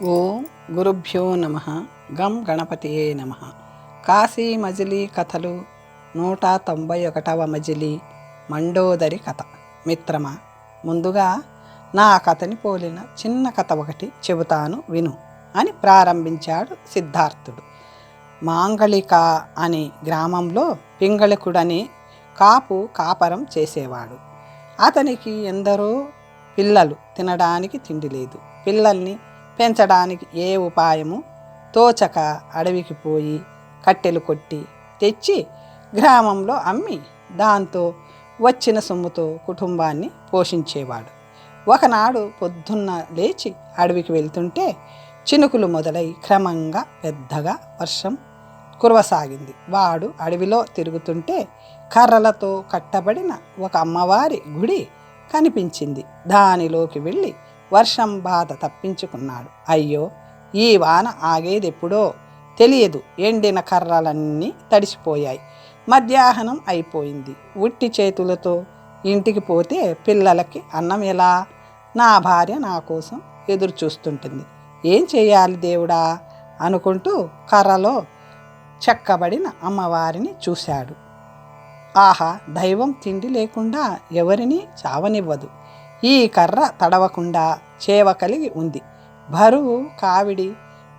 ఓం గురుభ్యో నమ. గం గణపతియే నమ. కాశీ మజిలీ కథలు 191వ మజిలీ మండోదరి కథ. మిత్రమా, ముందుగా నా కథని పోలిన చిన్న కథ ఒకటి చెబుతాను విను అని ప్రారంభించాడు సిద్ధార్థుడు. మాంగళిక అనే గ్రామంలో పింగళికుడని కాపరం చేసేవాడు. అతనికి ఎందరో పిల్లలు, తినడానికి తిండి లేదు. పిల్లల్ని పెంచడానికి ఏ ఉపాయము తోచక అడవికి పోయి కట్టెలు కొట్టి తెచ్చి గ్రామంలో అమ్మి దాంతో వచ్చిన సొమ్ముతో కుటుంబాన్ని పోషించేవాడు. ఒకనాడు పొద్దున్న లేచి అడవికి వెళ్తుంటే చినుకులు మొదలై క్రమంగా పెద్దగా వర్షం కురవసాగింది. వాడు అడవిలో తిరుగుతుంటే కర్రలతో కట్టబడిన ఒక అమ్మవారి గుడి కనిపించింది. దానిలోకి వెళ్ళి వర్షం బాధ తప్పించుకున్నాడు. అయ్యో, ఈ వాన ఆగేదెప్పుడో తెలియదు. ఎండిన కర్రలన్నీ తడిసిపోయాయి. మధ్యాహ్నం అయిపోయింది. ఉట్టి చేతులతో ఇంటికి పోతే పిల్లలకి అన్నం ఎలా? నా భార్య నా కోసం ఎదురు చూస్తుంటుంది. ఏం చేయాలి దేవుడా అనుకుంటూ కర్రలో చెక్కబడిన అమ్మవారిని చూశాడు. ఆహా, దైవం తిండి లేకుండా ఎవరిని చావనివ్వదు. ఈ కర్ర తడవకుండా చేవ కలిగి ఉంది. బరువు కావిడి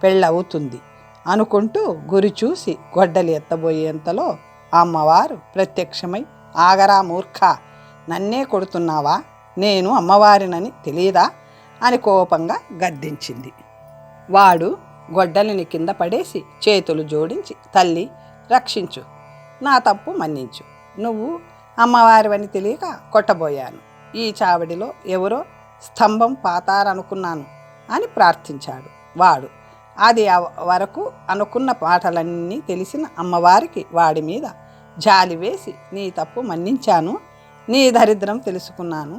పెళ్ళవుతుంది అనుకుంటూ గురి చూసి గొడ్డలి ఎత్తబోయేంతలో అమ్మవారు ప్రత్యక్షమై, ఆగరా మూర్ఖ, నన్నే కొడుతున్నావా? నేను అమ్మవారినని తెలియదా అని కోపంగా గద్దించింది. వాడు గొడ్డలిని కింద పడేసి చేతులు జోడించి, తల్లి రక్షించు, నా తప్పు మన్నించు. నువ్వు అమ్మవారివని తెలియక కొట్టబోయాను. ఈ చావడిలో ఎవరో స్తంభం పాతారనుకున్నాను అని ప్రార్థించాడు. వాడు అది వరకు అనుకున్న మాటలన్నీ తెలిసిన అమ్మవారికి వాడి మీద జాలి వేసి, నీ తప్పు మన్నించాను, నీ దరిద్రం తెలుసుకున్నాను,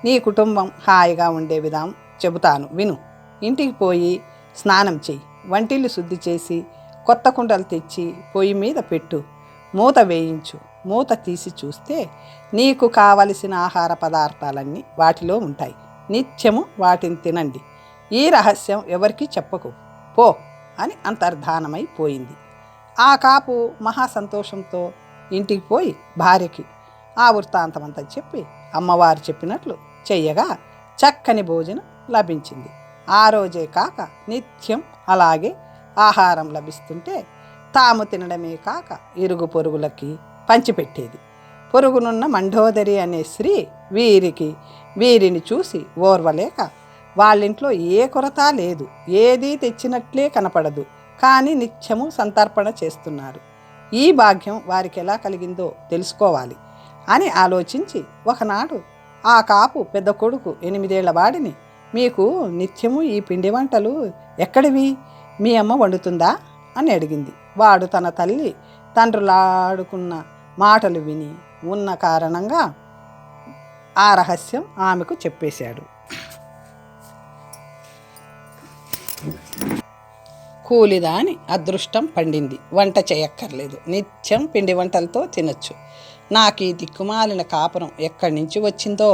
నీ కుటుంబం హాయిగా ఉండే విధానం చెబుతాను విను. ఇంటికి పోయి స్నానం చెయ్యి, వంటిల్లు శుద్ధి చేసి కొత్త కుండలు తెచ్చి పొయ్యి మీద పెట్టు, మూత వేయించు. మూత తీసి చూస్తే నీకు కావలసిన ఆహార పదార్థాలన్నీ వాటిలో ఉంటాయి. నిత్యము వాటిని తినండి. ఈ రహస్యం ఎవరికీ చెప్పకు పో అని అంతర్ధానమైపోయింది. ఆ కాపు మహా సంతోషంతో ఇంటికి పోయి భార్యకి ఆ వృత్తాంతమంతా చెప్పి అమ్మవారు చెప్పినట్లు చెయ్యగా చక్కని భోజనం లభించింది. ఆ రోజే కాక నిత్యం అలాగే ఆహారం లభిస్తుంటే తాము తినడమే కాక ఇరుగు పొరుగులకి పంచిపెట్టేది. పొరుగునున్న మండోదరి అనే స్త్రీ వీరిని చూసి ఓర్వలేక, వాళ్ళింట్లో ఏ కొరత లేదు, ఏదీ తెచ్చినట్లే కనపడదు, కానీ నిత్యము సంతర్పణ చేస్తున్నారు. ఈ భాగ్యం వారికి ఎలా కలిగిందో తెలుసుకోవాలి అని ఆలోచించి ఒకనాడు ఆ కాపు పెద్ద కొడుకు 8 ఏళ్ల వాడిని, మీకు నిత్యము ఈ పిండి వంటలు ఎక్కడివి? మీ అమ్మ వండుతుందా అని అడిగింది. వాడు తన తల్లి తండ్రులాడుకున్న మాటలు విని ఉన్న కారణంగా ఆ రహస్యం ఆమెకు చెప్పేశాడు. కూలిదాని అదృష్టం పండింది. వంట చేయక్కర్లేదు, నిత్యం పిండి వంటలతో తినొచ్చు. నాకు ఈ దిక్కుమాలిన కాపురం ఎక్కడి నుంచి వచ్చిందో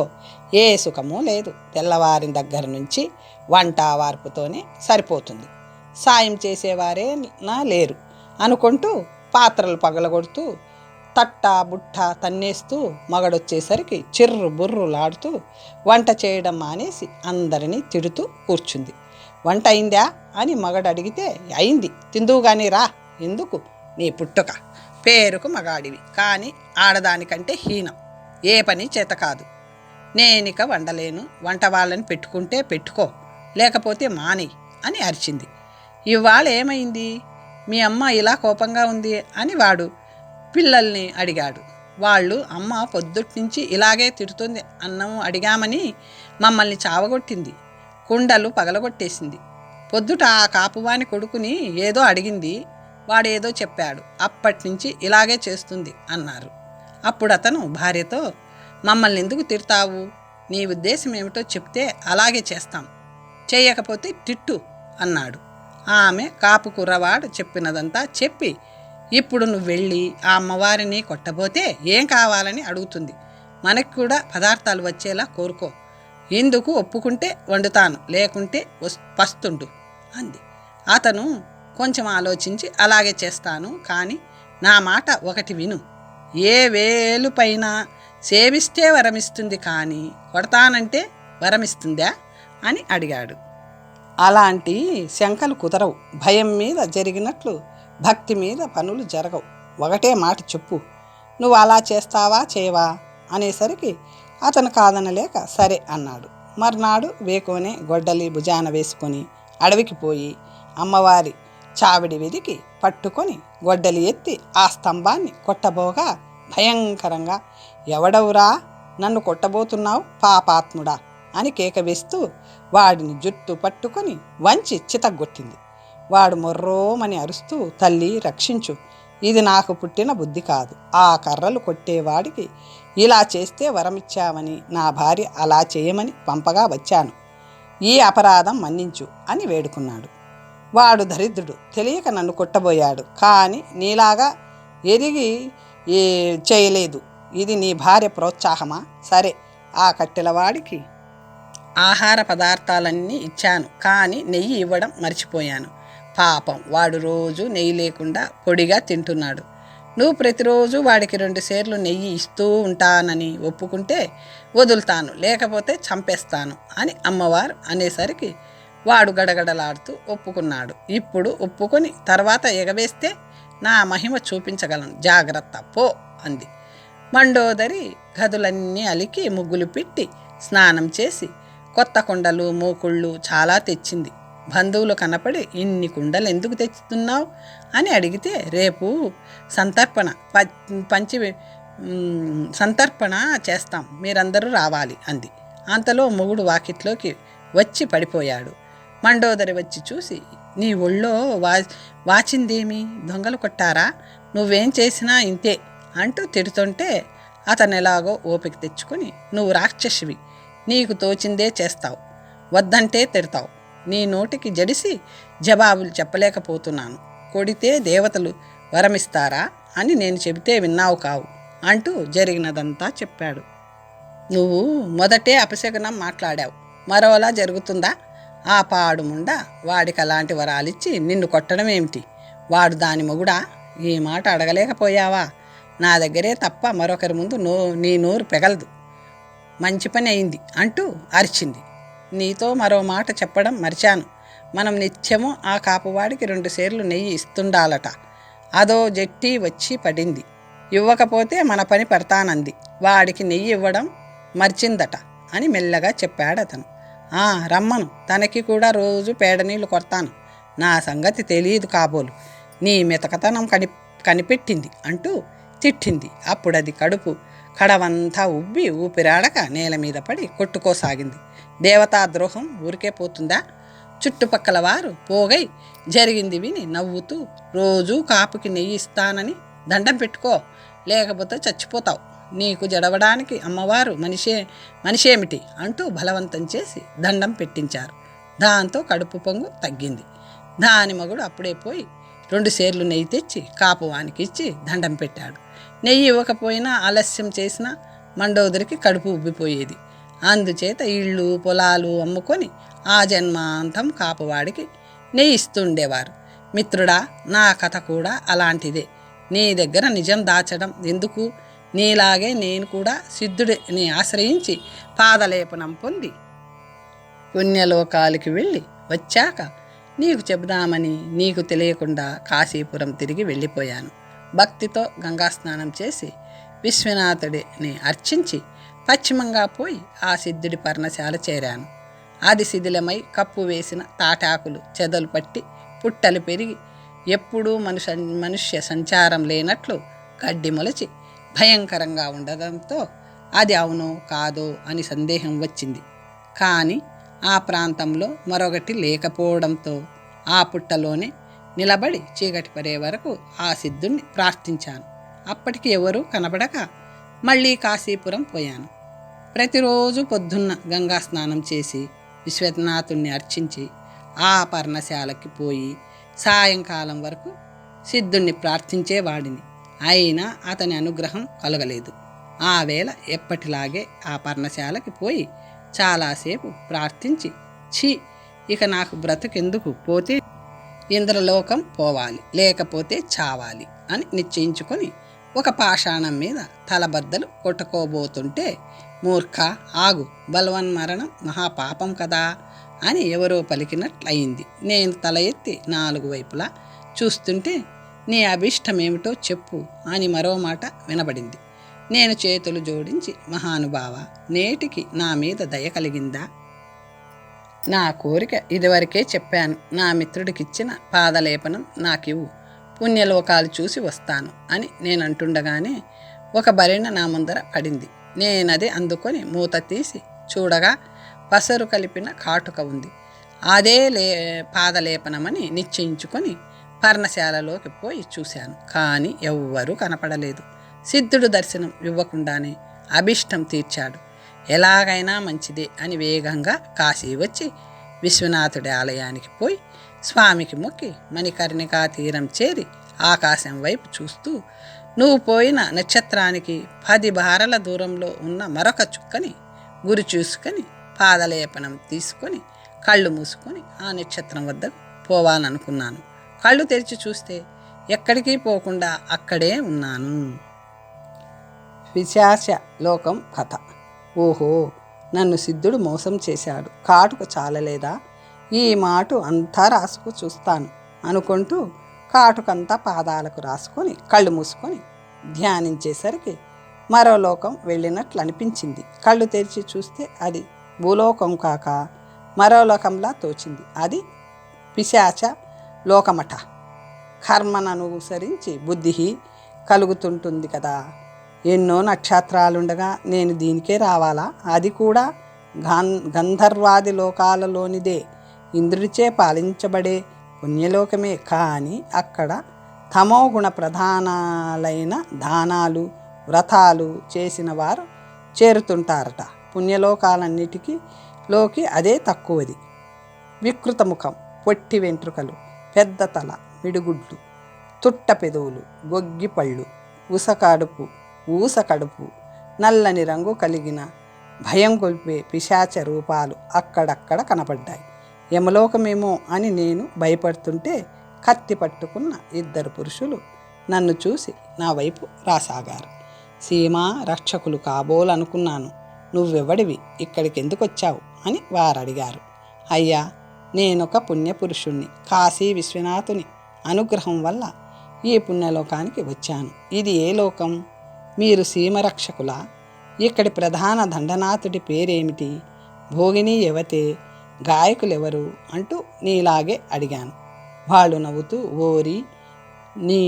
ఏ సుఖమూ లేదు. తెల్లవారిన దగ్గర నుంచి వంట వార్పుతోనే సరిపోతుంది. సాయం చేసేవారే నా లేరు అనుకుంటూ పాత్రలు పగలగొడుతూ తట్ట బుట్ట తన్నేస్తూ మగడొచ్చేసరికి చిర్రు బుర్రులాడుతూ వంట చేయడం మానేసి అందరినీ తిడుతూ కూర్చుంది. వంట అయిందా అని మగడు అడిగితే, అయింది, తిందువుగాని రా. ఎందుకు? నీ పుట్టుక, పేరుకు మగాడివి, కానీ ఆడదానికంటే హీనం, ఏ పని చేత కాదు. నేనిక వండలేను, వంట వాళ్ళని పెట్టుకుంటే పెట్టుకో, లేకపోతే మాని అని అరిచింది. ఇవాళ ఏమైంది? మీ అమ్మ ఇలా కోపంగా ఉంది అని వాడు పిల్లల్ని అడిగాడు. వాళ్ళు, అమ్మ పొద్దుట్నుంచి ఇలాగే తిడుతుంది, అన్నం అడిగామని మమ్మల్ని చావగొట్టింది, కుండలు పగలగొట్టేసింది. పొద్దుట ఆ కాపువాని కొడుకుని ఏదో అడిగింది, వాడేదో చెప్పాడు, అప్పటినుంచి ఇలాగే చేస్తుంది అన్నారు. అప్పుడు అతను భార్యతో, మమ్మల్ని ఎందుకు తిడతావు? నీ ఉద్దేశం ఏమిటో చెప్తే అలాగే చేస్తాం, చేయకపోతే తిట్టు అన్నాడు. ఆమె కాపు కుర్రవాడు చెప్పినదంతా చెప్పి, ఇప్పుడు నువ్వు వెళ్ళి ఆ అమ్మవారిని కొట్టబోతే ఏం కావాలని అడుగుతుంది, మనకి కూడా పదార్థాలు వచ్చేలా కోరుకో, ఇందుకు ఒప్పుకుంటే వండుతాను, లేకుంటే పస్తుండు అంది. అతను కొంచెం ఆలోచించి అలాగే చేస్తాను, కానీ నా మాట ఒకటి విను. ఏ వేలు పైన సేవిస్తే వరమిస్తుంది, కానీ కొడతానంటే వరమిస్తుందా అని అడిగాడు. అలాంటి శంకలు కుదరవు. భయం మీద జరిగినట్లు భక్తి మీద పనులు జరగవు. ఒకటే మాట చెప్పు, నువ్వు అలా చేస్తావా చేయవా అనేసరికి అతను కాదనలేక సరే అన్నాడు. మర్నాడు వేకోనే గొడ్డలి భుజాన వేసుకొని అడవికి పోయి అమ్మవారి చావిడి వెదికి పట్టుకొని గొడ్డలి ఎత్తి ఆ స్తంభాన్ని కొట్టబోగా భయంకరంగా, ఎవడవురా నన్ను కొట్టబోతున్నావు పాపాత్ముడా అని కేక వేస్తూ వాడిని జుట్టు పట్టుకొని వంచి చితగ్గొట్టింది. వాడు మొర్రోమని అరుస్తూ, తల్లి రక్షించు, ఇది నాకు పుట్టిన బుద్ధి కాదు. ఆ కర్రలు కొట్టేవాడికి ఇలా చేస్తే వరమిచ్చావని నా భార్య అలా చేయమని పంపగా వచ్చాను. ఈ అపరాధం మన్నించు అని వేడుకున్నాడు. వాడు దరిద్రుడు, తెలియక నన్ను కొట్టబోయాడు, కానీ నీలాగా ఎరిగి చేయలేదు. ఇది నీ భార్య ప్రోత్సాహమా? సరే, ఆ కట్టెలవాడికి ఆహార పదార్థాలన్నీ ఇచ్చాను, కానీ నెయ్యి ఇవ్వడం మర్చిపోయాను. పాపం, వాడు రోజు నెయ్యి లేకుండా పొడిగా తింటున్నాడు. నువ్వు ప్రతిరోజు వాడికి 2 సేర్లు నెయ్యి ఇస్తూ ఉంటానని ఒప్పుకుంటే వదులుతాను, లేకపోతే చంపేస్తాను అని అమ్మవారు అనేసరికి వాడు గడగడలాడుతూ ఒప్పుకున్నాడు. ఇప్పుడు ఒప్పుకొని తర్వాత ఎగవేస్తే నా మహిమ చూపించగలను, జాగ్రత్త పో అంది. మండోదరి గదులన్నీ అలికి ముగ్గులు పెట్టి స్నానం చేసి కొత్త కుండలు మూకుళ్ళు చాలా తెచ్చింది. బంధువులు కనపడి, ఇన్ని కుండలు ఎందుకు తెచ్చుతున్నావు అని అడిగితే, రేపు సంతర్పణ చేస్తాం, మీరందరూ రావాలి అంది. అంతలో మొగుడు వాకిట్లోకి వచ్చి పడిపోయాడు. మండోదరి వచ్చి చూసి, నీ ఒళ్ళో వాచిందేమి, దొంగలు కొట్టారా, నువ్వేం చేసినా ఇంతే అంటూ తిడుతుంటే అతను ఎలాగో ఓపిక తెచ్చుకొని, నువ్వు రాక్షసివి, నీకు తోచిందే చేస్తావు, వద్దంటే తిడతావు, నీ నోటికి జడిసి జవాబులు చెప్పలేకపోతున్నాను, కొడితే దేవతలు వరమిస్తారా అని నేను చెబితే విన్నావు కావు అంటూ జరిగినదంతా చెప్పాడు. నువ్వు మొదటే అపశకునం మాట్లాడావు, మరోలా జరుగుతుందా? ఆ పాడుముండ వాడికి అలాంటి వరాలిచ్చి నిన్ను కొట్టడం ఏమిటి? వాడు దాని మొగుడా? ఈ మాట అడగలేకపోయావా? నా దగ్గరే తప్ప మరొకరి ముందు నీ నోరు పెగలదు, మంచి పని అయింది అంటూ అరిచింది. నీతో మరో మాట చెప్పడం మర్చాను, మనం నిత్యము ఆ కాపువాడికి 2 సేర్లు నెయ్యి ఇస్తుండాలట. అదో జట్టి వచ్చి పడింది, ఇవ్వకపోతే మన పని పడతానంది, వాడికి నెయ్యి ఇవ్వడం మర్చిందట అని మెల్లగా చెప్పాడతను. రమ్మను, తనకి కూడా రోజు పేడనీళ్ళు కొడతాను, నా సంగతి తెలియదు కాబోలు, నీ మెతకతనం కనిపెట్టింది అంటూ తిట్టింది. అప్పుడది కడుపు కడవంతా ఉబ్బి ఊపిరాడక నేల మీద పడి కొట్టుకోసాగింది. దేవతా ద్రోహం ఊరికే పోతుందా? చుట్టుపక్కల వారు పోగై జరిగింది విని నవ్వుతూ, రోజూ కాపుకి నెయ్యి ఇస్తానని దండం పెట్టుకో, లేకపోతే చచ్చిపోతావు, నీకు జడవడానికి అమ్మవారు మనిషేమిటి అంటూ బలవంతం చేసి దండం పెట్టించారు. దాంతో కడుపు పొంగు తగ్గింది. దాని మగుడు అప్పుడే పోయి 2 సేర్లు నెయ్యి తెచ్చి కాపువానికి ఇచ్చి దండం పెట్టాడు. నెయ్యి ఇవ్వకపోయినా ఆలస్యం చేసినా మండోదరికి కడుపు ఉబ్బిపోయేది. అందుచేత ఇళ్ళు పొలాలు అమ్ముకొని ఆ జన్మాంతం కాపువాడికి నెయ్యి ఇస్తుండేవారు. మిత్రుడా, నా కథ కూడా అలాంటిదే. నీ దగ్గర నిజం దాచడం ఎందుకు? నీలాగే నేను కూడా సిద్ధుడిని ఆశ్రయించి పాదలేపనం పొంది పుణ్యలోకాలకి వెళ్ళి వచ్చాక నీకు చెబుదామని నీకు తెలియకుండా కాశీపురం తిరిగి వెళ్ళిపోయాను. భక్తితో గంగా స్నానం చేసి విశ్వనాథుడిని అర్చించి పశ్చిమంగా పోయి ఆ సిద్ధుడి పర్ణశాల చేరాను. అది శిథిలమై కప్పు వేసిన తాటాకులు చెదలు పట్టి పుట్టలు పెరిగి ఎప్పుడూ మనుష్య సంచారం లేనట్లు గడ్డి మొలచి భయంకరంగా ఉండడంతో అది అవునో కాదో అని సందేహం వచ్చింది. కానీ ఆ ప్రాంతంలో మరొకటి లేకపోవడంతో ఆ పుట్టలోనే నిలబడి చీకటి పడే వరకు ఆ సిద్ధుణ్ణి ప్రార్థించాను. అప్పటికి ఎవరూ కనబడక మళ్ళీ కాశీపురం పోయాను. ప్రతిరోజు పొద్దున్న గంగా స్నానం చేసి విశ్వనాథుణ్ణి అర్చించి ఆ పర్ణశాలకి పోయి సాయంకాలం వరకు సిద్ధుణ్ణి ప్రార్థించేవాడిని. అయినా అతని అనుగ్రహం కలగలేదు. ఆ వేళ ఎప్పటిలాగే ఆ పర్ణశాలకి పోయి చాలాసేపు ప్రార్థించి, ఛీ, ఇక నాకు బ్రతుకెందుకు, పోతే ఇంద్రలోకం పోవాలి, లేకపోతే చావాలి అని నిశ్చయించుకొని ఒక పాషాణం మీద తలబద్దలు కొట్టుకోబోతుంటే, మూర్ఖ ఆగు, బలవన్మరణం మహాపాపం కదా అని ఎవరో పలికినట్లయింది. నేను తల ఎత్తి 4 వైపులా చూస్తుంటే, నీ అభిష్టమేమిటో చెప్పు అని మరో మాట వినబడింది. నేను చేతులు జోడించి, మహానుభావ, నేటికి నా మీద దయ కలిగిందా? నా కోరిక ఇదివరకే చెప్పాను. నా మిత్రుడికిచ్చిన పాదలేపనం నాకివ్వు, పుణ్యలోకాలు చూసి వస్తాను అని నేనంటుండగానే ఒక బరిణ నా ముందర పడింది. నేనది అందుకొని మూత తీసి చూడగా పసరు కలిపిన కాటుక ఉంది. అదే పాదలేపనమని నిశ్చయించుకొని పర్ణశాలలోకి పోయి చూశాను. కానీ ఎవ్వరూ కనపడలేదు. సిద్ధుడు దర్శనం ఇవ్వకుండానే అభిష్టం తీర్చాడు. ఎలాగైనా మంచిదే అని వేగంగా కాశీ వచ్చి విశ్వనాథుడి ఆలయానికి పోయి స్వామికి మొక్కి మణికర్ణికా తీరం చేరి ఆకాశం వైపు చూస్తూ, నువ్వు పోయిన నక్షత్రానికి 10 బారల దూరంలో ఉన్న మరొక చుక్కని గురి చూసుకొని పాదలేపనం తీసుకొని కళ్ళు మూసుకొని ఆ నక్షత్రం వద్దకు పోవాలనుకున్నాను. కళ్ళు తెరిచి చూస్తే ఎక్కడికి పోకుండా అక్కడే ఉన్నాను. పిశాచ లోకం కథ. ఓహో, నన్ను సిద్ధుడు మోసం చేశాడు, కాటుక చాలలేదా, ఈ మాట అంతా రాసుకు చూస్తాను అనుకుంటూ కాటుకంతా పాదాలకు రాసుకొని కళ్ళు మూసుకొని ధ్యానించేసరికి మరో లోకం వెళ్ళినట్లు అనిపించింది. కళ్ళు తెరిచి చూస్తే అది భూలోకం కాక మరో లోకంలా తోచింది. అది పిశాచ లోకమట. కర్మను అనుసరించి బుద్ధి కలుగుతుంటుంది కదా. ఎన్నో నక్షత్రాలుండగా నేను దీనికే రావాలా? అది కూడా గంధర్వాది లోకాలలోనిదే, ఇంద్రుడిచే పాలించబడే పుణ్యలోకమే. కానీ అక్కడ తమోగుణ ప్రధానాలైన దానాలు వ్రతాలు చేసిన వారు చేరుతుంటారట. పుణ్యలోకాలన్నిటిలోకి అదే తక్కువది. వికృత ముఖం, పొట్టి వెంట్రుకలు, పెద్ద తల, మిడుగుడ్లు, తుట్ట పెదవులు, గొగ్గి పళ్ళు, ఊసకడుపు, నల్లని రంగు కలిగిన భయం గొల్పే పిశాచ రూపాలు అక్కడక్కడ కనపడ్డాయి. యమలోకమేమో అని నేను భయపడుతుంటే కత్తి పట్టుకున్న 2 పురుషులు నన్ను చూసి నా వైపు రాసాగారు. సీమా రక్షకులు కాబోలనుకున్నాను. నువ్వెవడివి, ఇక్కడికి ఎందుకు వచ్చావు అని వారు అడిగారు. అయ్యా, నేనొక పుణ్యపురుషుణ్ణి. కాశీ విశ్వనాథుని అనుగ్రహం వల్ల ఈ పుణ్యలోకానికి వచ్చాను. ఇది ఏ లోకం? మీరు సీమరక్షకులా? ఇక్కడి ప్రధాన దండనాథుడి పేరేమిటి? భోగిని ఎవతే? గాయకులెవరు అంటూ నీలాగే అడిగాను. వాళ్ళు నవ్వుతూ, ఓరి నీ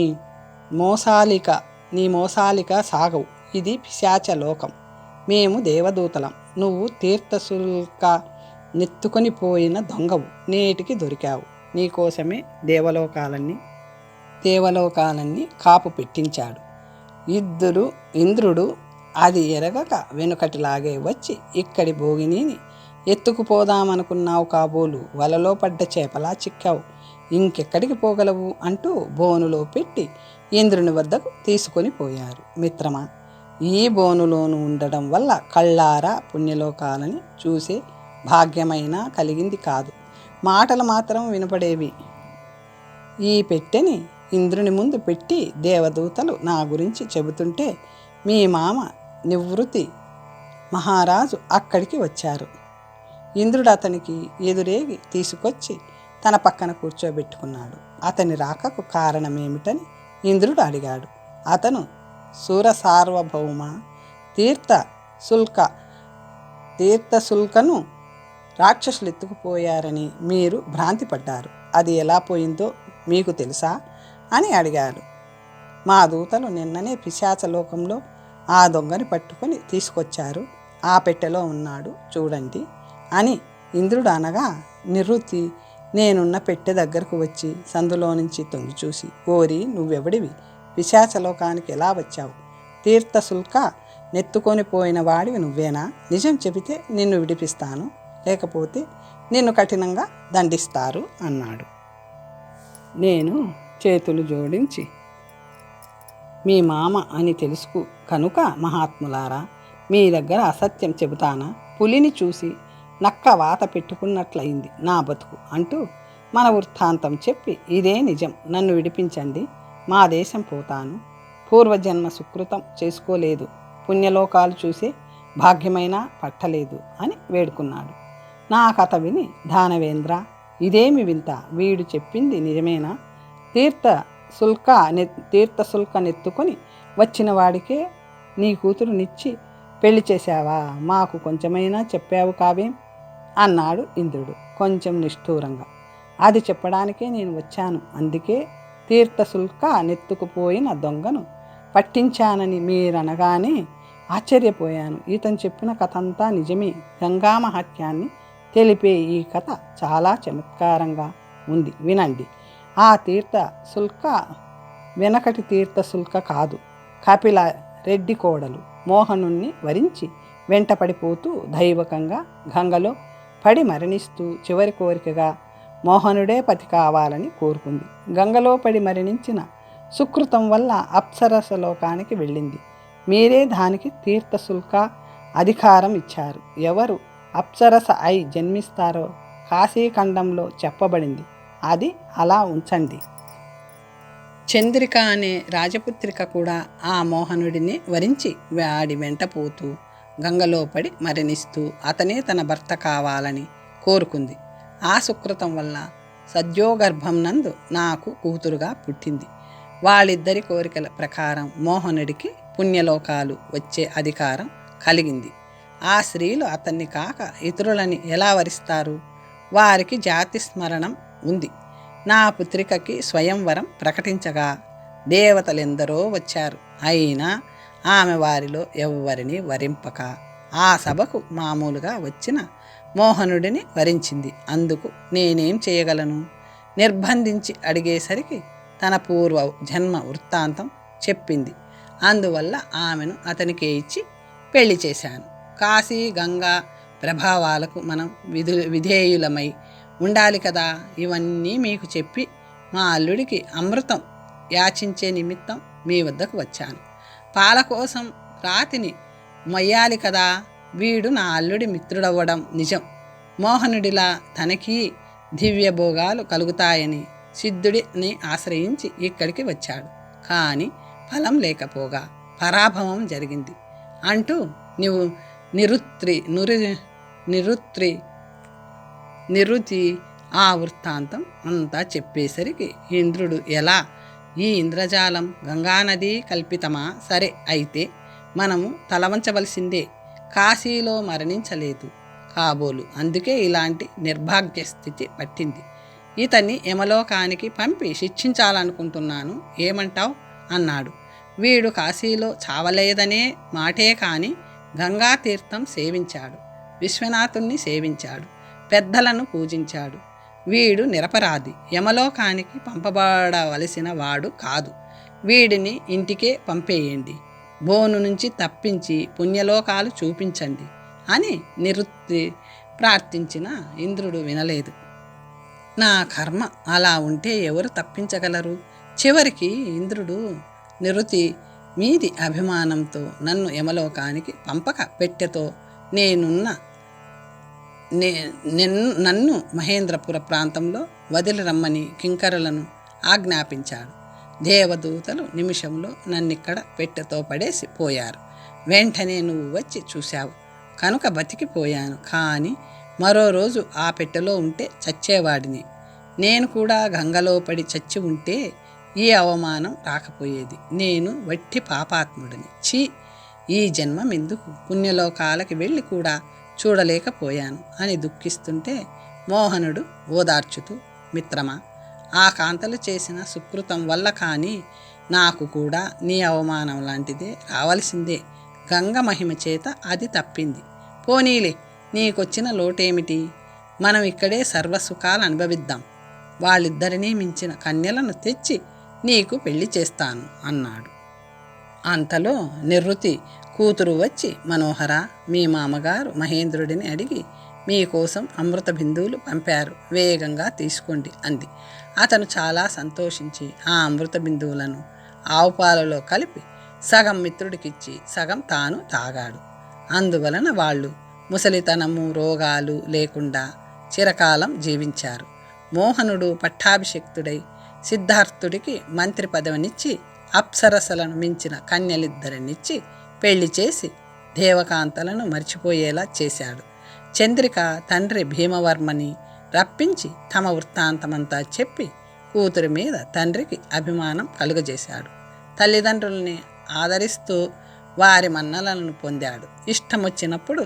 మోసాలిక సాగవు. ఇది పిశాచ లోకం. మేము దేవదూతలం. నువ్వు తీర్థశుల్క నెత్తుకొని పోయిన దొంగవు. నేటికి దొరికావు. నీకోసమే దేవలోకాలన్నీ కాపు పెట్టించాడు. ఇంద్రుడు అది ఎరగక వెనుకటిలాగే వచ్చి ఇక్కడి భోగినిని ఎత్తుకుపోదామనుకున్నావు కాబోలు. వలలో పడ్డ చేపలా చిక్కావు. ఇంకెక్కడికి పోగలవు అంటూ బోనులో పెట్టి ఇంద్రుని వద్దకు తీసుకొని పోయారు. మిత్రమా, ఈ బోనులోను ఉండడం వల్ల కళ్ళారా పుణ్యలోకాలని చూసే భాగ్యమైనా కలిగింది కాదు. మాటలు మాత్రం వినపడేవి. ఈ పెట్టెని ఇంద్రుని ముందు పెట్టి దేవదూతలు నా గురించి చెబుతుంటే మీ మామ నివృత్తి మహారాజు అక్కడికి వచ్చారు. ఇంద్రుడు అతనికి ఎదురేగి తీసుకొచ్చి తన పక్కన కూర్చోబెట్టుకున్నాడు. అతని రాకకు కారణమేమిటని ఇంద్రుడు అడిగాడు. అతను సూరసార్వభౌమ తీర్థశుల్కను రాక్షసులు ఎత్తుకుపోయారని మీరు భ్రాంతి పడ్డారు. అది ఎలా పోయిందో మీకు తెలుసా అని అడిగాడు. మా దూతలు నిన్ననే పిశాచలోకంలో ఆ దొంగని పట్టుకొని తీసుకొచ్చారు. ఆ పెట్టెలో ఉన్నాడు చూడండి అని ఇంద్రుడు అనగా, నివృత్తి నేనున్న పెట్టె దగ్గరకు వచ్చి సందులో నుంచి తొంగి చూసి, ఓరి నువ్వెవడివి? పిశాచలోకానికి ఎలా వచ్చావు? తీర్థశుల్క నెత్తుకొని పోయిన వాడివి నువ్వేనా? నిజం చెబితే నిన్ను విడిపిస్తాను, లేకపోతే నిన్ను కఠినంగా దండిస్తారు అన్నాడు. నేను చేతులు జోడించి, మీ మామ అని తెలుసు కనుక మహాత్ములారా, మీ దగ్గర అసత్యం చెబుతానా? పులిని చూసి నక్క వాత పెట్టుకున్నట్లయింది నా బతుకు అంటూ మన వృత్తాంతం చెప్పి, ఇదే నిజం, నన్ను విడిపించండి, మా దేశం పోతాను, పూర్వజన్మ సుకృతం చేసుకోలేదు, పుణ్యలోకాలు చూసే భాగ్యమైనా పట్టలేదు అని వేడుకున్నాడు. నా కథ విని దానవేంద్ర, ఇదేమి వింత, వీడు చెప్పింది నిజమేనా? తీర్థశుల్కనెత్తుకొని వచ్చిన వాడికే నీ కూతురునిచ్చి పెళ్లి చేశావా? మాకు కొంచెమైనా చెప్పావు కావేం అన్నాడు ఇంద్రుడు కొంచెం నిష్ఠూరంగా. అది చెప్పడానికే నేను వచ్చాను, అందుకే తీర్థశుల్క నెత్తుకుపోయిన దొంగను పట్టించానని మీరనగానే ఆశ్చర్యపోయాను. ఇతను చెప్పిన కథ అంతా నిజమే. గంగా మహత్యాన్ని తెలిపే ఈ కథ చాలా చమత్కారంగా ఉంది, వినండి. ఆ తీర్థశుల్క వెనకటి తీర్థశుల్క కాదు, కపిల రెడ్డి కోడలు మోహనుణ్ణి వరించి వెంటపడిపోతూ దైవకంగా గంగలో పడి మరణిస్తూ చివరి కోరికగా మోహనుడే పతి కావాలని కోరుకుంది. గంగలో పడి మరణించిన సుకృతం వల్ల అప్సరసలోకానికి వెళ్ళింది. మీరే దానికి తీర్థశుల్క అధికారం ఇచ్చారు. ఎవరు అప్సరస అయి జన్మిస్తారో కాశీఖండంలో చెప్పబడింది, అది అలా ఉంచండి. చంద్రిక అనే రాజపుత్రిక కూడా ఆ మోహనుడిని వరించి వాడి వెంట పోతూ గంగలో పడి మరణిస్తూ అతనే తన భర్త కావాలని కోరుకుంది. ఆ సుకృతం వల్ల సద్యోగర్భం నందు నాకు కూతురుగా పుట్టింది. వాళ్ళిద్దరి కోరికల ప్రకారం మోహనుడికి పుణ్యలోకాలు వచ్చే అధికారం కలిగింది. ఆ స్త్రీలు అతన్ని కాక ఇతరులని ఎలా వరిస్తారు? వారికి జాతి స్మరణం ఉంది. నా పుత్రికకి స్వయంవరం ప్రకటించగా దేవతలెందరో వచ్చారు. అయినా ఆమె వారిలో ఎవ్వరిని వరింపక ఆ సభకు మామూలుగా వచ్చిన మోహనుడిని వరించింది. అందుకు నేనేం చేయగలను? నిర్బంధించి అడిగేసరికి తన పూర్వ జన్మ వృత్తాంతం చెప్పింది. అందువల్ల ఆమెను అతనికే ఇచ్చి పెళ్లి చేశాను. కాశీ గంగా ప్రభావాలకు మనం విధేయులమై ఉండాలి కదా. ఇవన్నీ మీకు చెప్పి మా అల్లుడికి అమృతం యాచించే నిమిత్తం మీ వద్దకు వచ్చాను. పాల కోసం రాతిని మొయ్యాలి కదా. వీడు నా అల్లుడి మిత్రుడవ్వడం నిజం. మోహనుడిలా తనకి దివ్యభోగాలు కలుగుతాయని సిద్ధుడిని ఆశ్రయించి ఇక్కడికి వచ్చాడు. కానీ ఫలం లేకపోగా పరాభవం జరిగింది అంటూ నీవు నిరుతి ఆ వృత్తాంతం అంతా చెప్పేసరికి ఇంద్రుడు, ఎలా? ఈ ఇంద్రజాలం గంగానది కల్పితమా? సరే, అయితే మనము తలవంచవలసిందే. కాశీలో మరణించలేదు కాబోలు, అందుకే ఇలాంటి నిర్భాగ్య స్థితి పట్టింది. ఇతన్ని యమలోకానికి పంపి శిక్షించాలనుకుంటున్నాను, ఏమంటావు అన్నాడు. వీడు కాశీలో చావలేదనే మాటే కాని గంగా తీర్థం సేవించాడు, విశ్వనాథుణ్ణి సేవించాడు, పెద్దలను పూజించాడు. వీడు నిరపరాధి, యమలోకానికి పంపబడవలసిన వాడు కాదు. వీడిని ఇంటికే పంపేయండి, బోను నుంచి తప్పించి పుణ్యలోకాలు చూపించండి అని నిరుత్తి ప్రార్థించిన ఇంద్రుడు వినలేదు. నా కర్మ అలా ఉంటే ఎవరు తప్పించగలరు? చివరికి ఇంద్రుడు నిరుతి మీది అభిమానంతో నన్ను యమలోకానికి పంపక పెట్టెతో నన్ను మహేంద్రపుర ప్రాంతంలో వదిలి రమ్మని కింకరులను ఆజ్ఞాపించాడు. దేవదూతలు నిమిషంలో నన్నిక్కడ పెట్టెతో పడేసి పోయారు. వెంటనే నువ్వు వచ్చి చూశావు కనుక బతికిపోయాను. కానీ మరో రోజు ఆ పెట్టెలో ఉంటే చచ్చేవాడిని. నేను కూడా గంగలో పడి చచ్చి ఉంటే ఈ అవమానం రాకపోయేది. నేను వట్టి పాపాత్ముడిని. ఛీ, ఈ జన్మం ఎందుకు? పుణ్యలోకాలకి వెళ్ళి కూడా చూడలేకపోయాను అని దుఃఖిస్తుంటే మోహనుడు ఓదార్చుతూ, మిత్రమా, ఆ కాంతలు చేసిన సుకృతం వల్ల కానీ నాకు కూడా నీ అవమానం లాంటిదే రావలసిందే. గంగ మహిమ చేత అది తప్పింది. పోనీలే, నీకొచ్చిన లోటేమిటి? మనం ఇక్కడే సర్వసుఖాలు అనుభవిద్దాం. వాళ్ళిద్దరినీ మించిన కన్యలను తెచ్చి నీకు పెళ్లి చేస్తాను అన్నాడు. అంతలో నివృత్తి కూతురు వచ్చి, మనోహర, మీ మామగారు మహేంద్రుడిని అడిగి మీకోసం అమృత బిందువులు పంపారు, వేగంగా తీసుకోండి అంది. అతను చాలా సంతోషించి ఆ అమృత బిందువులను ఆవు పాలలో కలిపి సగం మిత్రుడికిచ్చి సగం తాను తాగాడు. అందువలన వాళ్ళు ముసలితనము రోగాలు లేకుండా చిరకాలం జీవించారు. మోహనుడు పట్టాభిషిక్తుడై సిద్ధార్థుడికి మంత్రి పదవినిచ్చి అప్సరసలను మించిన కన్యలిద్దరినిచ్చి పెళ్లి చేసి దేవకాంతలను మర్చిపోయేలా చేశాడు. చంద్రిక తండ్రి భీమవర్మని రప్పించి తమ వృత్తాంతమంతా చెప్పి కూతురి మీద తండ్రికి అభిమానం కలుగజేశాడు. తల్లిదండ్రుల్ని ఆదరిస్తూ వారి మన్నలను పొందాడు. ఇష్టమొచ్చినప్పుడు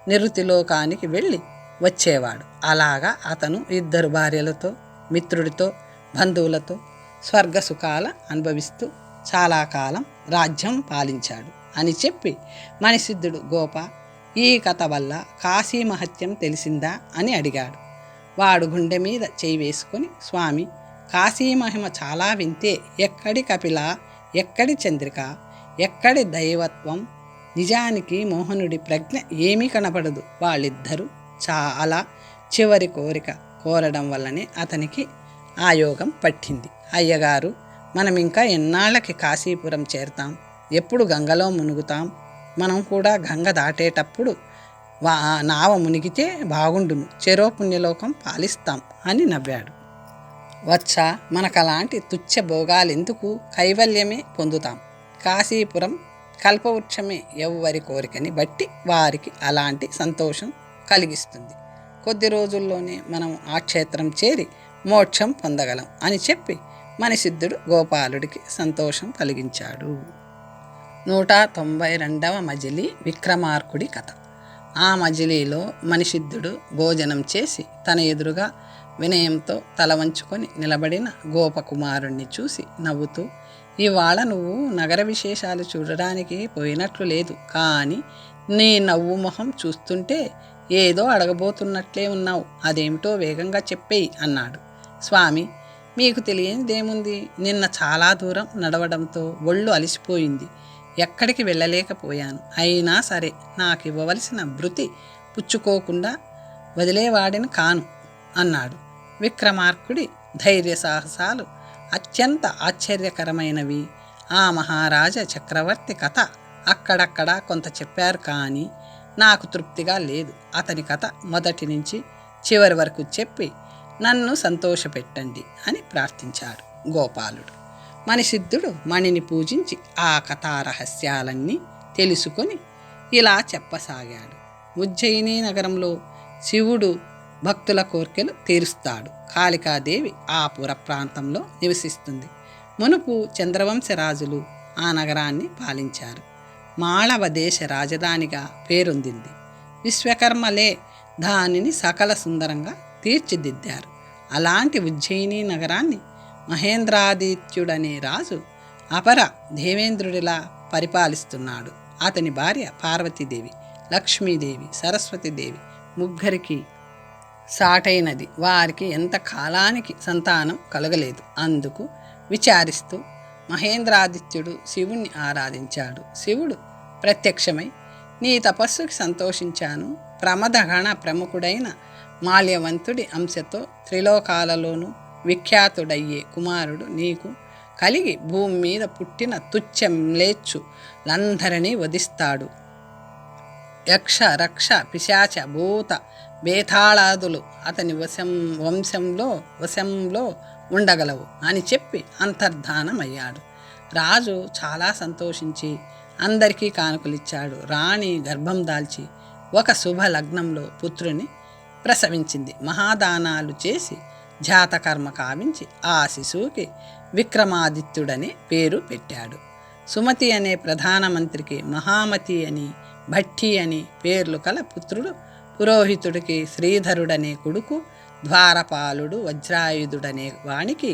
నిరుతిలోకానికి వెళ్ళి వచ్చేవాడు. అలాగా అతను 2 భార్యలతో, మిత్రుడితో, బంధువులతో స్వర్గసుఖాల అనుభవిస్తూ చాలా కాలం రాజ్యం పాలించాడు అని చెప్పి మణిసిద్ధుడు గోప ఈ కథ వల్ల కాశీ మహత్యం తెలిసిందా అని అడిగాడు. వాడు గుండె మీద చేయి వేసుకొని, స్వామి, కాశీ మహిమ చాలా వింతే. ఎక్కడి కపిల, ఎక్కడి చంద్రిక, ఎక్కడి దైవత్వం. నిజానికి మోహనుడి ప్రజ్ఞ ఏమీ కనపడదు. వాళ్ళిద్దరూ చాలా చివరి కోరిక కోరడం వల్లనే అతనికి ఆ యోగం పట్టింది. అయ్యగారు, మనం ఇంకా ఎన్నాళ్ళకి కాశీపురం చేరతాం? ఎప్పుడు గంగలో మునుగుతాం? మనం కూడా గంగ దాటేటప్పుడు నావ మునిగితే బాగుండును. చెరో పుణ్యలోకం పాలిస్తాం అని నవ్వాడు. వచ్చా, మనకలాంటి తుచ్చ భోగాలెందుకు? కైవల్యమే పొందుతాం. కాశీపురం కల్పవృక్షమే. ఎవ్వరి కోరికని బట్టి వారికి అలాంటి సంతోషం కలిగిస్తుంది. కొద్ది రోజుల్లోనే మనం ఆ క్షేత్రం చేరి మోక్షం పొందగలం అని చెప్పి మణిసిద్ధుడు గోపాలుడికి సంతోషం కలిగించాడు. 192వ మజిలీ విక్రమార్కుడి కథ. ఆ మజిలీలో మణిసిద్ధుడు భోజనం చేసి తన ఎదురుగా వినయంతో తల వంచుకొని నిలబడిన గోపకుమారుణ్ణి చూసి నవ్వుతూ, ఇవాళ నువ్వు నగర విశేషాలు చూడడానికి పోయినట్లు లేదు, కానీ నీ నవ్వు మొహం చూస్తుంటే ఏదో అడగబోతున్నట్లే ఉన్నావు. అదేమిటో వేగంగా చెప్పేయి అన్నాడు. స్వామి, మీకు తెలియనిదేముంది? నిన్న చాలా దూరం నడవడంతో ఒళ్ళు అలసిపోయింది. ఎక్కడికి వెళ్ళలేకపోయాను. అయినా సరే నాకు ఇవ్వవలసిన భృతి పుచ్చుకోకుండా వదిలేవాడిని కాను అన్నాడు. విక్రమార్కుడి ధైర్య సాహసాలు అత్యంత ఆశ్చర్యకరమైనవి. ఆ మహారాజ చక్రవర్తి కథ అక్కడక్కడ కొంత చెప్పారు, కానీ నాకు తృప్తిగా లేదు. అతని కథ మొదటి నుంచి చివరి వరకు చెప్పి నన్ను సంతోషపెట్టండి అని ప్రార్థించాడు గోపాలుడు. మణిసిద్ధుడు మణిని పూజించి ఆ కథా రహస్యాలన్నీ తెలుసుకొని ఇలా చెప్పసాగాడు. ఉజ్జయిని నగరంలో శివుడు భక్తుల కోర్కెలు తీరుస్తాడు. కాళికాదేవి ఆ పుర ప్రాంతంలో నివసిస్తుంది. మునుపు చంద్రవంశ రాజులు ఆ నగరాన్ని పాలించారు. మాళవ దేశ రాజధానిగా పేరొందింది. విశ్వకర్మలే దానిని సకల సుందరంగా తీర్చిదిద్దారు. అలాంటి ఉజ్జయిని నగరాన్ని మహేంద్రాదిత్యుడనే రాజు అపర దేవేంద్రుడిలా పరిపాలిస్తున్నాడు. అతని భార్య పార్వతీదేవి, లక్ష్మీదేవి, సరస్వతీదేవి ముగ్గురికి సాటైనది. వారికి ఎంత కాలానికి సంతానం కలగలేదు. అందుకు విచారిస్తూ మహేంద్రాదిత్యుడు శివుణ్ణి ఆరాధించాడు. శివుడు ప్రత్యక్షమై, నీ తపస్సుకి సంతోషించాను. ప్రమదగణ ప్రముఖుడైన మాల్యవంతుడి అంశతో త్రిలోకాలలోనూ విఖ్యాతుడయ్యే కుమారుడు నీకు కలిగి భూమి మీద పుట్టిన తుచ్చంలేచ్చులందరినీ వధిస్తాడు. యక్ష రక్ష పిశాచ భూత బేతాళాదులు అతని వశంలో ఉండగలవు అని చెప్పి అంతర్ధానమయ్యాడు. రాజు చాలా సంతోషించి అందరికీ కానుకలిచ్చాడు. రాణి గర్భం దాల్చి ఒక శుభ లగ్నంలో పుత్రుని ప్రసవించింది. మహాదానాలు చేసి జాతకర్మ కావించి ఆ శిశువుకి విక్రమాదిత్యుడనే పేరు పెట్టాడు. సుమతి అనే ప్రధానమంత్రికి మహామతి అని, భట్టి అని పేర్లు కల పుత్రుడు, పురోహితుడికి శ్రీధరుడనే కొడుకు, ద్వారపాలుడు వజ్రాయుధుడనే వానికి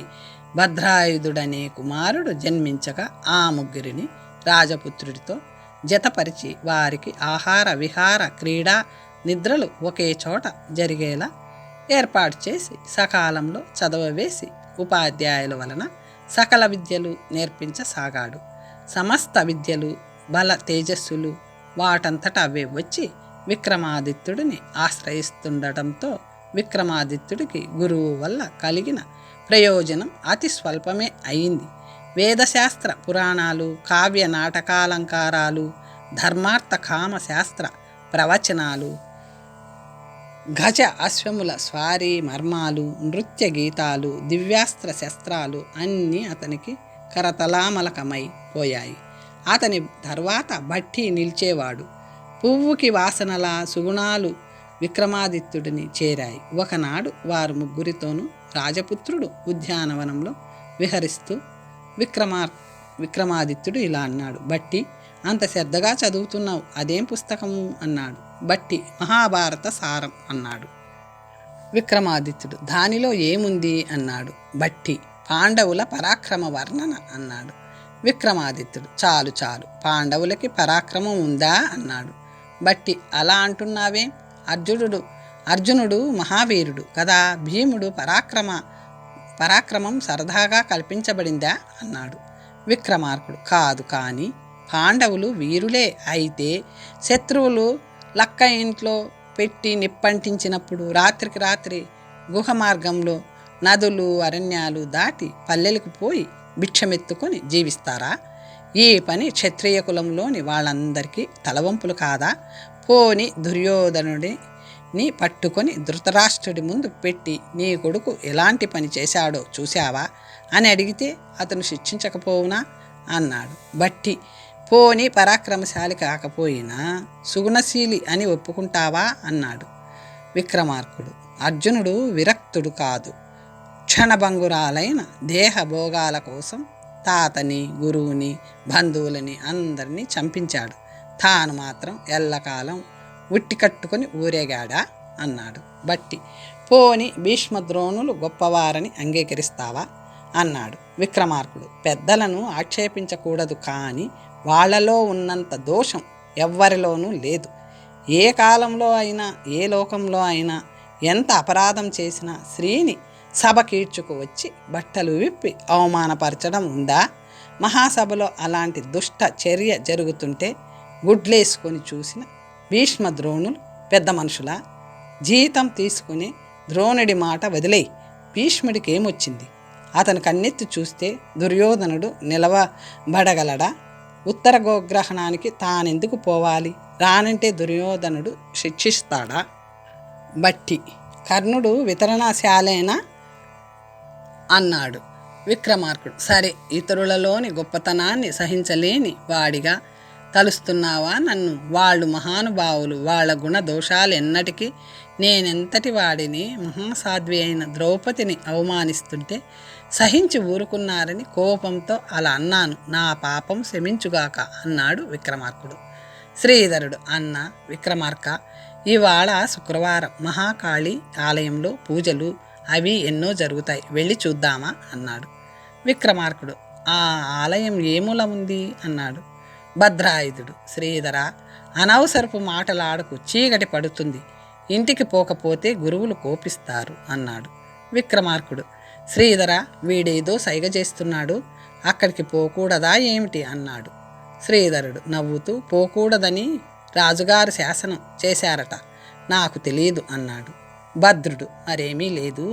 భద్రాయుధుడనే కుమారుడు జన్మించగా ఆ ముగ్గురిని రాజపుత్రుడితో జతపరిచి వారికి ఆహార విహార క్రీడా నిద్రలు ఒకే చోట జరిగేలా ఏర్పాటు చేసి సకాలంలో చదవవేసి ఉపాధ్యాయుల వలన సకల విద్యలు నేర్పించసాగాడు. సమస్త విద్యలు బల తేజస్సులు వాటంతట అవే వచ్చి విక్రమాదిత్యుడిని ఆశ్రయిస్తుండటంతో విక్రమాదిత్యుడికి గురువు వల్ల కలిగిన ప్రయోజనం అతి స్వల్పమే అయింది. వేదశాస్త్ర పురాణాలు, కావ్య నాటకాలంకారాలు, ధర్మార్థ కామ శాస్త్ర ప్రవచనాలు, గజ అశ్వముల స్వారీ మర్మాలు, నృత్య గీతాలు, దివ్యాస్త్ర శస్త్రాలు అన్నీ అతనికి కరతలామలకమై పోయాయి. అతని తర్వాత బట్టి నిలిచేవాడు. పువ్వుకి వాసనలా సుగుణాలు విక్రమాదిత్యుడిని చేరాయి. ఒకనాడు వారు ముగ్గురితోనూ రాజపుత్రుడు ఉద్యానవనంలో విహరిస్తూ విక్రమాదిత్యుడు ఇలా అన్నాడు. బట్టి, అంత శ్రద్ధగా చదువుతున్నావు, అదేం పుస్తకము అన్నాడు. బట్టి, మహాభారత సారం అన్నాడు. విక్రమాదిత్యుడు, దానిలో ఏముంది అన్నాడు. బట్టి, పాండవుల పరాక్రమ వర్ణన అన్నాడు. విక్రమాదిత్యుడు, చాలు చాలు, పాండవులకి పరాక్రమం ఉందా అన్నాడు. బట్టి, అలా అంటున్నావే, అర్జునుడు మహావీరుడు కదా, భీముడు పరాక్రమం సరదాగా కల్పించబడిందా అన్నాడు. విక్రమార్కుడు, కాదు, కానీ పాండవులు వీరులే, అయితే శత్రువులు లక్క ఇంట్లో పెట్టి నిప్పంటించినప్పుడు రాత్రికి రాత్రి గుహ మార్గంలో నదులు అరణ్యాలు దాటి పల్లెలకు పోయి భిక్షమెత్తుకొని జీవిస్తారా? ఈ పని క్షత్రియ కులంలోని వాళ్ళందరికీ తలవంపులు కాదా? పోని దుర్యోధనుడిని పట్టుకొని ధృతరాష్ట్రుడి ముందు పెట్టి నీ కొడుకు ఎలాంటి పని చేశాడో చూశావా అని అడిగితే అతను శిక్షించకపోవునా అన్నాడు. బట్టి, పోని పరాక్రమశాలి కాకపోయినా సుగుణశీలి అని ఒప్పుకుంటావా అన్నాడు. విక్రమార్కుడు, అర్జునుడు విరక్తుడు కాదు, క్షణభంగురాలైన దేహభోగాల కోసం తాతని, గురువుని, బంధువులని అందరినీ చంపించాడు. తాను మాత్రం ఎల్లకాలం ఉట్టి కట్టుకొని ఊరేగాడా అన్నాడు. బట్టి, పోని భీష్మద్రోణులు గొప్పవారని అంగీకరిస్తావా అన్నాడు. విక్రమార్కుడు, పెద్దలను ఆక్షేపించకూడదు, కానీ వాళ్ళలో ఉన్నంత దోషం ఎవ్వరిలోనూ లేదు. ఏ కాలంలో అయినా ఏ లోకంలో అయినా ఎంత అపరాధం చేసినా స్త్రీని సభకీడ్చుకు వచ్చి బట్టలు విప్పి అవమానపరచడం ఉందా? మహాసభలో అలాంటి దుష్ట చర్య జరుగుతుంటే గుడ్లేసుకొని చూసిన భీష్మద్రోణులు పెద్ద మనుషులా? జీతం తీసుకుని ద్రోణుడి మాట వదిలేయి. భీష్ముడికి ఏమొచ్చింది? అతను కన్నెత్తి చూస్తే దుర్యోధనుడు నిలవబడగలడా? ఉత్తర గోగ్రహణానికి తానెందుకు పోవాలి? రానంటే దుర్యోధనుడు శిక్షిస్తాడా? బట్టి, కర్ణుడు వితరణశాలేనా అన్నాడు. విక్రమార్కుడు, సరే, ఇతరులలోని గొప్పతనాన్ని సహించలేని వాడిగా తలుస్తున్నావా నన్ను? వాళ్ళు మహానుభావులు, వాళ్ళ గుణ దోషాలు ఎన్నటికీ నేనెంతటి వాడిని మహాసాధ్వి అయిన ద్రౌపదిని అవమానిస్తుంటే సహించి ఊరుకున్నారని కోపంతో అలా అన్నాను, నా పాపం క్షమించుగాక అన్నాడు విక్రమార్కుడు. శ్రీధరుడు, అన్న విక్రమార్క, ఇవాళ శుక్రవారం, మహాకాళి ఆలయంలో పూజలు అవి ఎన్నో జరుగుతాయి, వెళ్ళి చూద్దామా అన్నాడు. విక్రమార్కుడు, ఆ ఆలయం ఏ మూల ఉంది అన్నాడు. భద్రాయుధుడు, శ్రీధర, అనవసరపు మాటలాడకు, చీకటి పడుతుంది, ఇంటికి పోకపోతే గురువులు కోపిస్తారు అన్నాడు. విక్రమార్కుడు, శ్రీధర, వీడేదో సైగ చేస్తున్నాడు, అక్కడికి పోకూడదా ఏమిటి అన్నాడు. శ్రీధరుడు నవ్వుతూ, పోకూడదని రాజుగారు శాసనం చేశారట, నాకు తెలియదు అన్నాడు. భద్రుడు, మరేమీ లేదు,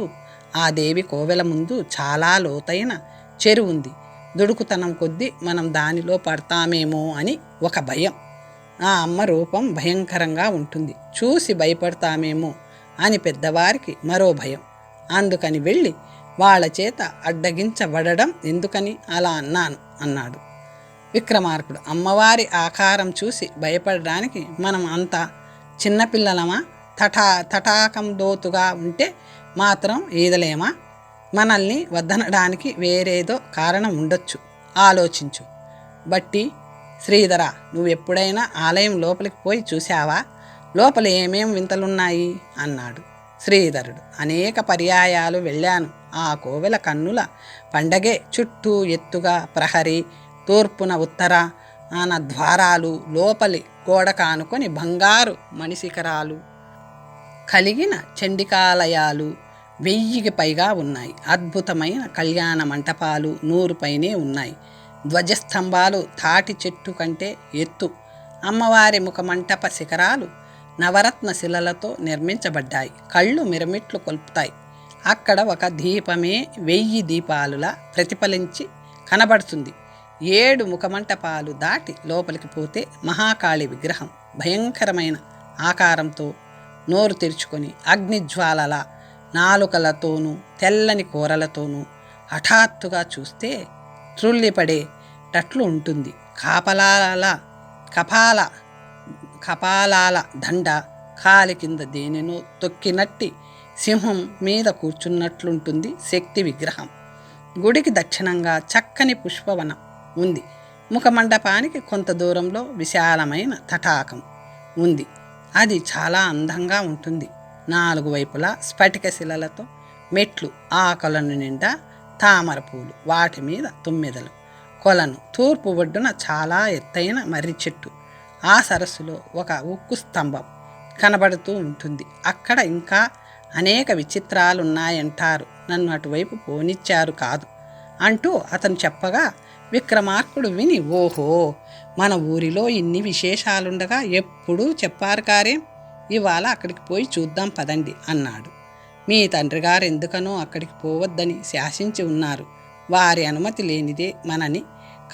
ఆ దేవి కోవెల ముందు చాలా లోతైన చెరువు ఉంది, దుడుకుతనం కొద్దీ మనం దానిలో పడతామేమో అని ఒక భయం, ఆ అమ్మ రూపం భయంకరంగా ఉంటుంది, చూసి భయపడతామేమో అని పెద్దవారికి మరో భయం, అందుకని వెళ్ళి వాళ్ళ చేత అడ్డగించబడడం ఎందుకని అలా అన్నాను అన్నాడు. విక్రమార్కుడు, అమ్మవారి ఆకారం చూసి భయపడడానికి మనం అంత చిన్నపిల్లలమా? తటాకం దోతుగా ఉంటే మాత్రం ఈదలేమా? మనల్ని వద్దనడానికి వేరేదో కారణం ఉండొచ్చు, ఆలోచించు. బట్టి, శ్రీధర, నువ్వెప్పుడైనా ఆలయం లోపలికి పోయి చూశావా? లోపల ఏమేం వింతలున్నాయి అన్నాడు. శ్రీధరుడు, అనేక పర్యాయాలు వెళ్ళాను, ఆ కోవెల కన్నుల పండగే, చుట్టూ ఎత్తుగా ప్రహరీ, తూర్పున ఉత్తరాన ద్వారాలు, లోపలి గోడ కానుకొని బంగారు మణిశిఖరాలు కలిగిన చండికాలయాలు 1000కి పైగా ఉన్నాయి. అద్భుతమైన కళ్యాణ మంటపాలు 100 పైనే ఉన్నాయి. ధ్వజస్తంభాలు తాటి చెట్టు కంటే ఎత్తు. అమ్మవారి ముఖమంటప శిఖరాలు నవరత్న శిలలతో నిర్మించబడ్డాయి, కళ్ళు మిరమిట్లు కొల్పుతాయి. అక్కడ ఒక దీపమే 1000 దీపాలులా ప్రతిఫలించి కనబడుతుంది. 7 ముఖమంటపాలు దాటి లోపలికి పోతే మహాకాళి విగ్రహం భయంకరమైన ఆకారంతో నోరు తెరుచుకొని అగ్నిజ్వాలల నాలుకలతోనూ తెల్లని కూరలతోనూ హఠాత్తుగా చూస్తే త్రుళ్ళిపడేటట్లు ఉంటుంది. కపాలాల దండ కాలి కింద దేనినో తొక్కినట్టి సింహం మీద కూర్చున్నట్లుంటుంది శక్తి విగ్రహం. గుడికి దక్షిణంగా చక్కని పుష్పవనం ఉంది. ముఖమండపానికి కొంత దూరంలో విశాలమైన తటాకం ఉంది. అది చాలా అందంగా ఉంటుంది. 4 వైపులా స్ఫటిక శిలలతో మెట్లు, ఆ కొలను నిండా తామర పూలు, వాటి మీద తుమ్మెదలు. కొలను తూర్పు ఒడ్డున చాలా ఎత్తైన మర్రి చెట్టు. ఆ సరస్సులో ఒక ఉక్కు స్తంభం కనబడుతూ ఉంటుంది. అక్కడ ఇంకా అనేక విచిత్రాలున్నాయంటారు. నన్ను అటువైపు పోనిచ్చారు కాదు అంటూ అతను చెప్పగా విక్రమార్కుడు విని, ఓహో, మన ఊరిలో ఇన్ని విశేషాలుండగా ఎప్పుడూ చెప్పారు కారేం, ఇవాళ అక్కడికి పోయి చూద్దాం పదండి అన్నాడు. మీ తండ్రి గారు ఎందుకనో అక్కడికి పోవద్దని శాసించి ఉన్నారు. వారి అనుమతి లేనిదే మనని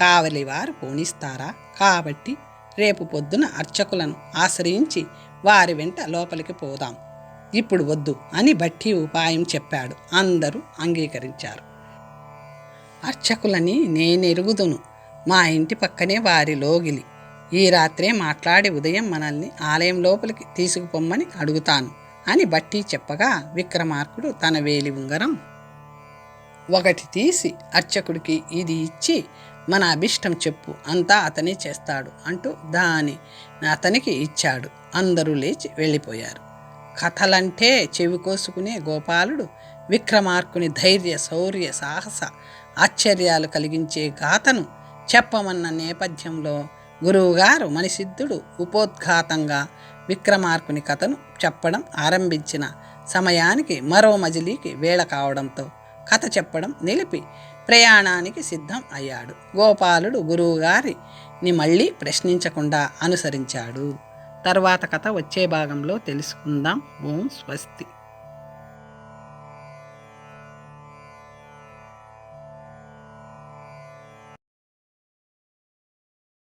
కావలివారు పోనిస్తారా? కాబట్టి రేపు పొద్దున అర్చకులను ఆశ్రయించి వారి వెంట లోపలికి పోదాం. ఇప్పుడు వద్దు అని బట్టి ఉపాయం చెప్పాడు. అందరూ అంగీకరించారు. అర్చకులని నేనెరుగుదును. మా ఇంటి పక్కనే వారి లోగిలి. ఈ రాత్రే మాట్లాడి ఉదయం మనల్ని ఆలయం లోపలికి తీసుకుపోమ్మని అడుగుతాను అని బట్టి చెప్పగా విక్రమార్కుడు తన వేలి ఉంగరం ఒకటి తీసి అర్చకుడికి ఇది ఇచ్చి, మన అభిష్టం చెప్పు, అంతా అతనే చేస్తాడు అంటూ దాని అతనికి ఇచ్చాడు. అందరూ లేచి వెళ్ళిపోయారు. కథలంటే చెవి కోసుకునే గోపాలుడు విక్రమార్కుని ధైర్య, శౌర్య, సాహస ఆశ్చర్యాలు కలిగించే గాథను చెప్పమన్న నేపథ్యంలో గురువుగారు మణిసిద్ధుడు ఉపోద్ఘాతంగా విక్రమార్కుని కథను చెప్పడం ఆరంభించిన సమయానికి మరో మజిలీకి వేళ కావడంతో కథ చెప్పడం నిలిపి ప్రయాణానికి సిద్ధం అయ్యాడు. గోపాలుడు గురువుగారిని మళ్ళీ ప్రశ్నించకుండా అనుసరించాడు. తర్వాత కథ వచ్చే భాగంలో తెలుసుకుందాం. ఓం స్వస్తి.